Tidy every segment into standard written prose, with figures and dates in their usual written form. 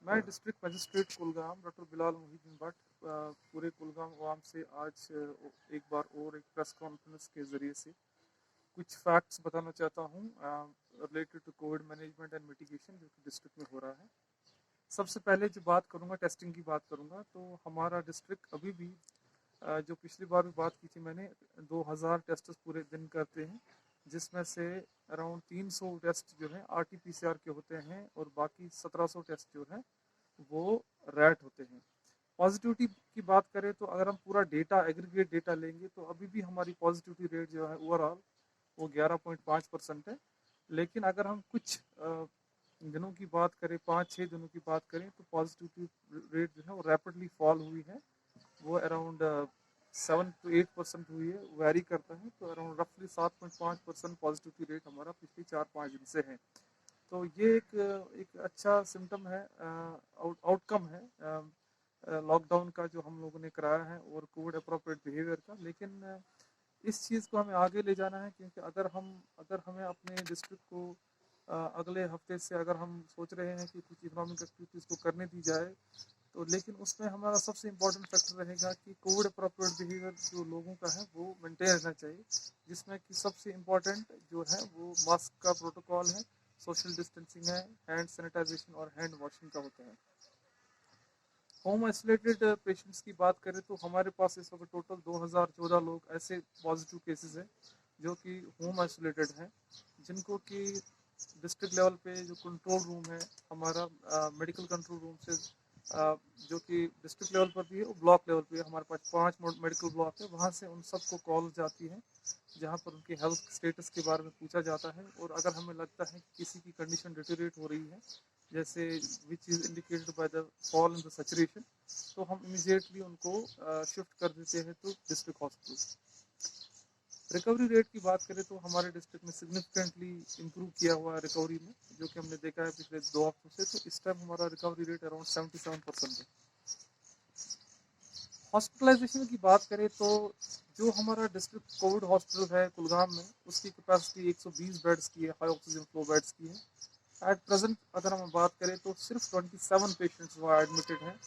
मैं district magistrate Kulgam doctor Bilal Mohyeddin Bhatt पूरे कुलगाम अवाम से आज एक बार और एक प्रेस कॉन्फ्रेंस के ज़रिए से कुछ फैक्ट्स बताना चाहता हूँ related to covid management and mitigation जो कि डिस्ट्रिक्ट में हो रहा है। सबसे पहले जो बात करूँगा टेस्टिंग की बात करूँगा, तो हमारा डिस्ट्रिक्ट अभी भी जो पिछली बार भी बात की थी मैंने 2000 टेस्ट पूरे दिन करते हैं, जिसमें से अराउंड 300 टेस्ट जो है RT-PCR के होते हैं और बाकी 1700 टेस्ट जो है वो रैट होते हैं। पॉजिटिविटी की बात करें तो अगर हम पूरा डेटा एग्रीगेट डेटा लेंगे तो अभी भी हमारी पॉजिटिविटी रेट जो है ओवरऑल वो 11.5% है। लेकिन अगर हम कुछ दिनों की बात करें, 5-6 दिनों की बात करें, तो पॉजिटिविटी रेट जो है वो रैपिडली फॉल हुई है। वो अराउंड 7 to 8% हुई है, वेरी करता है। तो अराउंड रफली 7.5% पॉजिटिविटी रेट हमारा पिछले 4-5 दिन से है। तो ये एक अच्छा सिम्टम है, आउटकम है लॉकडाउन का जो हम लोगों ने कराया है और कोविड अप्रोप्रिएट बिहेवियर का। लेकिन इस चीज़ को हमें आगे ले जाना है, क्योंकि अगर हमें अपने डिस्ट्रिक्ट को अगले हफ्ते से अगर हम सोच रहे हैं कि कुछ इकोनॉमिक एक्टिविटीज़ को करने दी जाए, तो लेकिन उसमें हमारा सबसे इम्पोर्टेंट फैक्टर रहेगा कि कोविड अप्रोप्रिएट बिहेवियर जो लोगों का है वो मेंटेन रहना चाहिए, जिसमें कि सबसे इम्पोर्टेंट जो है वो मास्क का प्रोटोकॉल है, सोशल डिस्टेंसिंग है, हैंड सैनिटाइजेशन और हैंड वॉशिंग का होता है। होम आइसोलेटेड पेशेंट्स की बात करें तो हमारे पास इस वक्त टोटल 2014 लोग ऐसे पॉजिटिव केसेस हैं जो कि होम आइसोलेटेड हैं, जिनको कि डिस्ट्रिक्ट लेवल पे जो कंट्रोल रूम है हमारा, मेडिकल कंट्रोल रूम से जो कि डिस्ट्रिक्ट लेवल पर भी है और ब्लॉक लेवल पे हमारे पास 5 मेडिकल ब्लॉक है, वहाँ से उन सबको कॉल जाती है जहाँ पर उनके हेल्थ स्टेटस के बारे में पूछा जाता है। और अगर हमें लगता है कि किसी की कंडीशन डिटेरियोरेट हो रही है, जैसे which is indicated by the fall in the saturation, तो हम इमीडिएटली उनको शिफ्ट कर देते हैं to district hospital. Recovery rate की बात करें तो हमारे डिस्ट्रिक्ट में सिग्निफिकेंटली इम्प्रूव किया हुआ है रिकवरी में, जो कि हमने देखा है पिछले 2 हफ्तों से। तो इस टाइम हमारा रिकवरी रेट अराउंड 77% है। हॉस्पिटलाइजेशन की बात करें तो जो हमारा डिस्ट्रिक्ट कोविड हॉस्पिटल है कुलगाम में, उसकी कैपेसिटी 120 बेड्स की है, हाई ऑक्सीजन फ्लो बेड्स की है। एट प्रेजेंट अगर हम बात करें तो सिर्फ 27 पेशेंट्स वहाँ एडमिटेड हैं।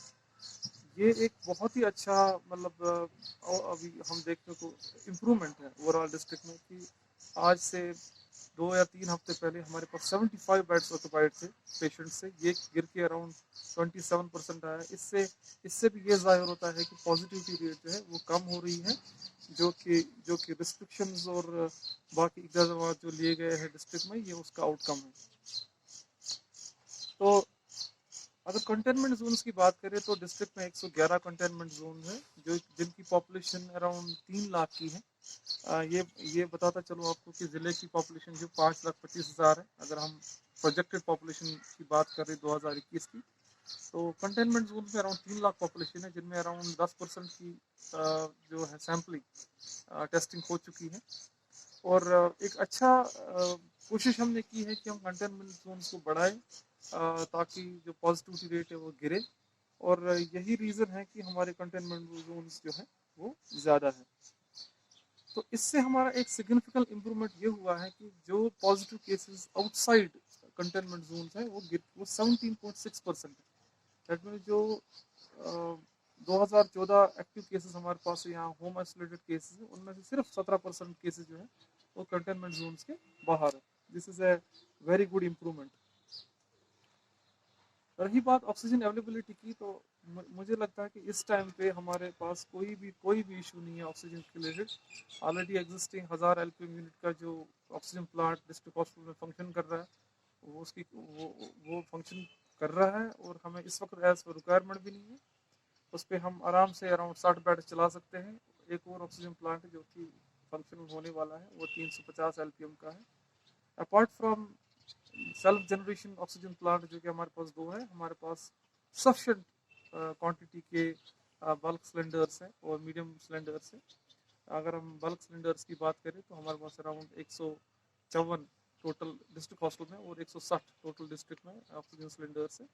ये एक बहुत ही अच्छा मतलब अभी हम देखने को इम्प्रूवमेंट है ओवरऑल डिस्ट्रिक्ट में, कि आज से 2 या 3 हफ्ते पहले हमारे पास 75 बेड्स ऑक्यूपाइड थे पेशेंट से, ये गिर के अराउंड 27% आया। इससे भी ये जाहिर होता है कि पॉजिटिविटी रेट जो है वो कम हो रही है, जो कि रिस्ट्रिक्शंस और बाकी इक़दाम जो लिए गए हैं डिस्ट्रिक्ट में, ये उसका आउटकम है। तो अगर कंटेनमेंट जोन्स की बात करें तो डिस्ट्रिक्ट में 111 कंटेनमेंट जोन है, जो जिनकी पॉपुलेशन अराउंड 3 लाख की है। ये बताता चलो आपको कि ज़िले की पॉपुलेशन जो 5,25,000 है। अगर हम प्रोजेक्टेड पॉपुलेशन की बात करें 2021 की, तो कंटेनमेंट जोन में अराउंड 3 लाख पॉपुलेशन है, जिनमें अराउंड 10% की जो है सैम्पलिंग टेस्टिंग हो चुकी है। और एक अच्छा कोशिश हमने की है कि हम कंटेनमेंट जोन को बढ़ाएं ताकि जो पॉजिटिविटी रेट है वो गिरे। और यही रीज़न है कि हमारे कंटेनमेंट जोन्स जो है वो ज़्यादा है। तो इससे हमारा एक सिग्निफिकेंट इम्प्रूवमेंट ये हुआ है कि जो positive cases outside containment zones है वो 17.6% है। दैट मीन जो 2014 एक्टिव केसेस हमारे पास यहाँ होम आइसोलेटेड केसेस है, उनमें से सिर्फ 17% केसेस जो है वो कंटेनमेंट जोन्स के बाहर है। This is a very good improvement. रही बात ऑक्सीजन अवेलेबिलिटी की, तो मुझे लगता है कि इस टाइम पे हमारे पास कोई भी इशू नहीं है ऑक्सीजन के related. Already existing 1000 LPM unit का जो ऑक्सीजन प्लांट डिस्ट्रिक्ट हॉस्पिटल में फंक्शन कर रहा है, वो फंक्शन कर रहा है और हमें इस वक्त एज पर रिक्वायरमेंट भी नहीं है। उस पर हम आराम से अराउंड 60 बेड चला सकते हैं। एक और ऑक्सीजन प्लांट जो कि फंक्शनल होने वाला है वो 350 LPM का है। Apart from self generation oxygen plant जो कि हमारे पास 2 है, हमारे पास सफिशेंट क्वांटिटी के बल्क सिलेंडर्स हैं और मीडियम सिलेंडर्स हैं। अगर हम बल्क सिलेंडर्स की बात करें तो हमारे पास अराउंड 154 टोटल डिस्ट्रिक्ट हॉस्पिटल में और 160 टोटल डिस्ट्रिक्ट में ऑक्सीजन सिलेंडर्स हैं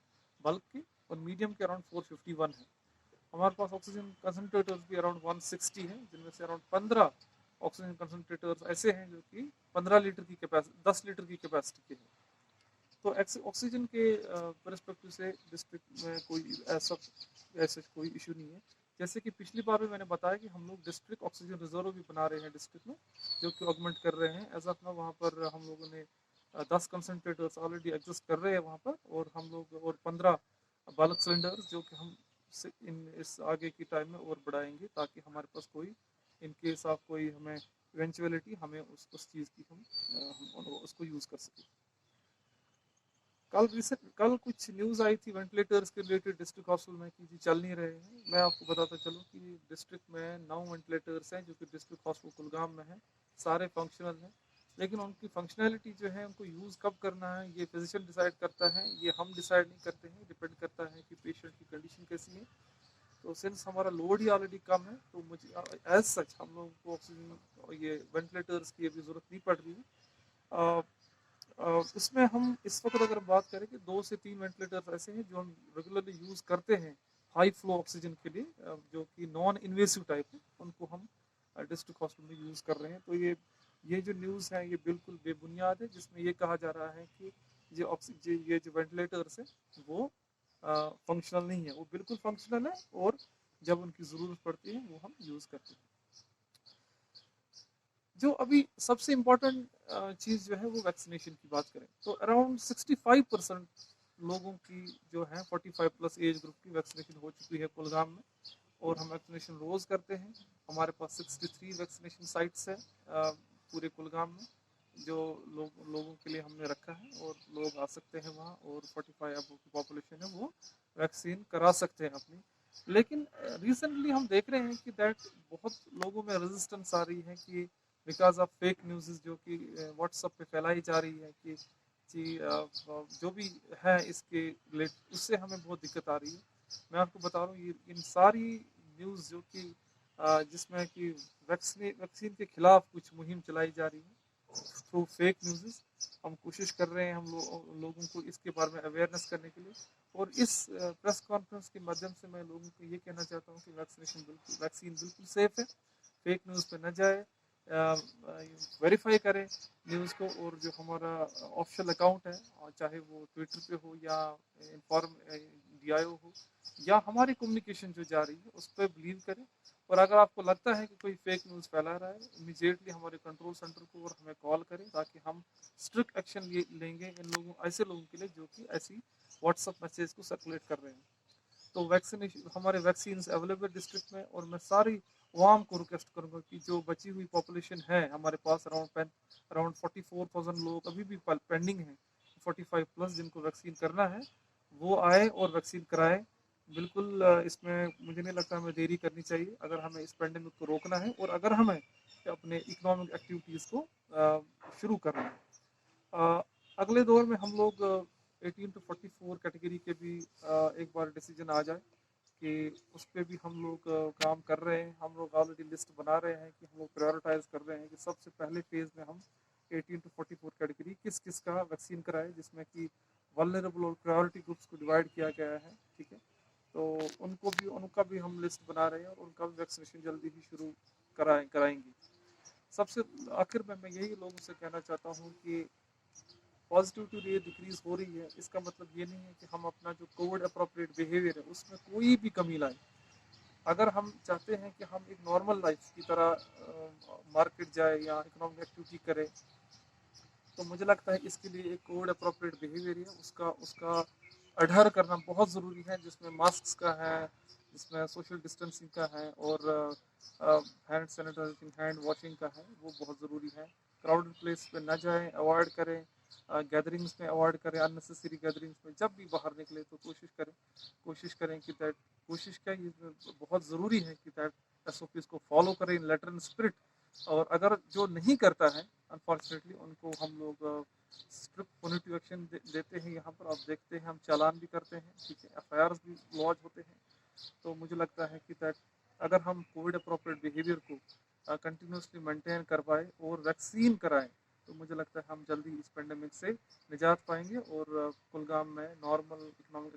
बल्क के, और मीडियम के अराउंड 451 है। हमारे पास ऑक्सीजन कंसनट्रेटर्स भी अराउंड 160 हैं, जिनमें से अराउंड 15 ऑक्सीजन कंसनट्रेटर्स ऐसे हैं जो कि 15 लीटर की कैपेसिटी 10 लीटर की कैपेसिटी के हैं। तो ऑक्सीजन के परस्पेक्टिव से डिस्ट्रिक्ट में कोई ऐसा कोई इशू नहीं है। जैसे कि पिछली बार भी मैंने बताया कि हम लोग डिस्ट्रिक्ट ऑक्सीजन रिजर्व भी बना रहे हैं डिस्ट्रिक्ट में, जो कि ऑगमेंट कर रहे हैं। एज ऑफ नाउ वहाँ पर हम लोगों ने 10 कंसनट्रेटर्स ऑलरेडी एग्जिस्ट कर रहे हैं वहाँ पर, और हम लोग और 15 बल्क सिलेंडर्स जो कि हम इस आगे की टाइम में और बढ़ाएंगे, ताकि हमारे पास कोई इन केस ऑफ कोई हमें इवेंचुअलिटी हमें उस चीज़ की हम उसको यूज़ कर सकें। कल कुछ न्यूज़ आई थी वेंटिलेटर्स के रिलेटेड डिस्ट्रिक्ट हॉस्पिटल में कि जी चल नहीं रहे हैं। मैं आपको बताता चलूँ कि डिस्ट्रिक्ट में 9 वेंटिलेटर्स हैं जो कि डिस्ट्रिक्ट हॉस्पिटल कुलगाम में हैं, सारे फंक्शनल हैं। लेकिन उनकी फंक्शनैलिटी जो है, उनको यूज़ कब करना है, ये फिजिशियन डिसाइड करता है, ये हम डिसाइड नहीं करते हैं। डिपेंड करता है कि पेशेंट की कंडीशन कैसी है। तो सिंस हमारा लोड ही ऑलरेडी कम है, तो मुझे एज सच हम लोगों को ऑक्सीजन ये वेंटिलेटर्स की अभी ज़रूरत नहीं पड़ रही है। इसमें हम इस वक्त अगर बात करें कि 2 से 3 वेंटिलेटर्स ऐसे हैं जो हम रेगुलरली यूज़ करते हैं हाई फ्लो ऑक्सीजन के लिए, जो कि नॉन इन्वेसिव टाइप है, उनको हम डिस्ट्रिक्ट हॉस्पिटल में यूज़ कर रहे हैं। तो ये जो न्यूज़ है ये बिल्कुल बेबुनियाद है, जिसमें ये कहा जा रहा है कि ये जो वेंटिलेटर्स हैं वो फंक्शनल नहीं है। वो बिल्कुल फंक्शनल है, और जब उनकी ज़रूरत पड़ती है वो हम यूज़ करते हैं। जो अभी सबसे इम्पोर्टेंट चीज़ जो है वो वैक्सीनेशन की बात करें, तो अराउंड 65% लोगों की जो है 45 प्लस एज ग्रुप की वैक्सीनेशन हो चुकी है कुलगाम में, और हम वैक्सीनेशन रोज़ करते हैं। हमारे पास 63 वैक्सीनेशन साइट्स है पूरे कुलगाम में, जो लोगों के लिए हमने रखा है, और लोग आ सकते हैं वहाँ, और 45 अब की पॉपुलेशन है वो वैक्सीन करा सकते हैं अपनी। लेकिन रिसेंटली हम देख रहे हैं कि दैट बहुत लोगों में रेजिस्टेंस आ रही है कि बिकॉज ऑफ फेक न्यूज़ जो कि व्हाट्सएप पे फैलाई जा रही है कि जो भी है इसके रिलेटेड, उससे हमें बहुत दिक्कत आ रही है। मैं आपको बता रहा हूँ, ये इन सारी न्यूज़ जो कि जिसमें कि वैक्सीन के खिलाफ कुछ मुहिम चलाई जा रही है थ्रू फेक न्यूज़, हम कोशिश कर रहे हैं लोगों को इसके बारे में अवेयरनेस करने के लिए। और इस प्रेस कॉन्फ्रेंस के माध्यम से मैं लोगों को ये कहना चाहता हूँ कि वैक्सीन बिल्कुल सेफ है, फेक न्यूज़ पे न जाए, वेरीफाई करें न्यूज़ को। और जो हमारा ऑफिशियल अकाउंट है, और चाहे वो ट्विटर पे हो या इन्फॉर्म DIO हो, या हमारी कम्युनिकेशन जो जा रही है उस पर बिलीव करें। और अगर आपको लगता है कि कोई फेक न्यूज़ फैला रहा है, इमीडिएटली हमारे कंट्रोल सेंटर को और हमें कॉल करें, ताकि हम स्ट्रिक्ट एक्शन लेंगे ऐसे लोगों के लिए जो कि ऐसी व्हाट्सएप मैसेज को सर्कुलेट कर रहे हैं। तो वैक्सीनेशन हमारे वैक्सीन अवेलेबल डिस्ट्रिक्ट में, और मैं सारी आवाम को रिक्वेस्ट करूंगा कि जो बची हुई पॉपुलेशन है हमारे पास, अराउंड 44,000 लोग अभी भी पेंडिंग है, 45 प्लस जिनको वैक्सीन करना है, वो आए और वैक्सीन कराए। बिल्कुल इसमें मुझे नहीं लगता हमें देरी करनी चाहिए, अगर हमें इस पेंडेमिक को रोकना है, और अगर हमें अपने इकोनॉमिक एक्टिविटीज़ को शुरू करना है। अगले दौर में हम लोग 18 to 44 कैटेगरी के भी एक बार डिसीजन आ जाए कि उस पर भी हम लोग काम कर रहे हैं। हम लोग ऑलरेडी लिस्ट बना रहे हैं कि हम लोग प्रायोरिटाइज कर रहे हैं कि सबसे पहले फेज में हम 18 to 44 कैटेगरी किस किस का वैक्सीन कराएं, जिसमें कि वल्नरेबल और प्रायोरिटी ग्रुप्स को डिवाइड किया गया है। ठीक है, तो उनका भी हम लिस्ट बना रहे हैं, और उनका भी वैक्सीनेशन जल्दी ही शुरू कराएंगे। सबसे आखिर में मैं यही लोगों से कहना चाहता हूँ कि पॉजिटिविटी रेट डिक्रीज हो रही है, इसका मतलब ये नहीं है कि हम अपना जो कोविड अप्रोप्रिएट बिहेवियर है उसमें कोई भी कमी लाएं। अगर हम चाहते हैं कि हम एक नॉर्मल लाइफ की तरह मार्केट जाए या इकोनॉमिक एक्टिविटी करें, तो मुझे लगता है इसके लिए एक कोविड अप्रोप्रिएट बिहेवियर है उसका उसका अडहर करना बहुत ज़रूरी है, जिसमें मास्क का है, जिसमें सोशल डिस्टेंसिंग का है, और हैंड सैनिटाइजिंग हैंड वॉशिंग का है, वो बहुत ज़रूरी है। क्राउडेड प्लेस पे न जाएं, अवॉइड करें, गैदरिंग्स में अवॉइड करें, अननेसेसरी गैदरिंग्स में जब भी बाहर निकले तो कोशिश करें कि दैट कोशिश क्या, ये बहुत ज़रूरी है कि दैट SOPs को फॉलो करें इन लेटर एंड स्पिरिट। और अगर जो नहीं करता है अनफॉर्चुनेटली उनको हम लोग स्ट्रिक्ट पॉजिटिव एक्शन देते हैं। यहाँ पर आप देखते हैं हम चालान भी करते हैं, ठीक है, FIRs भी लॉन्च होते हैं। तो मुझे लगता है कि दैट अगर हम कोविड अप्रोप्रिएट बिहेवियर को कंटिन्यूसली मेंटेन करवाएं और वैक्सीन कराएं, तो मुझे लगता है हम जल्दी इस पेंडेमिक से निजात पाएंगे, और कुलगाम में नॉर्मल इकोनॉमिक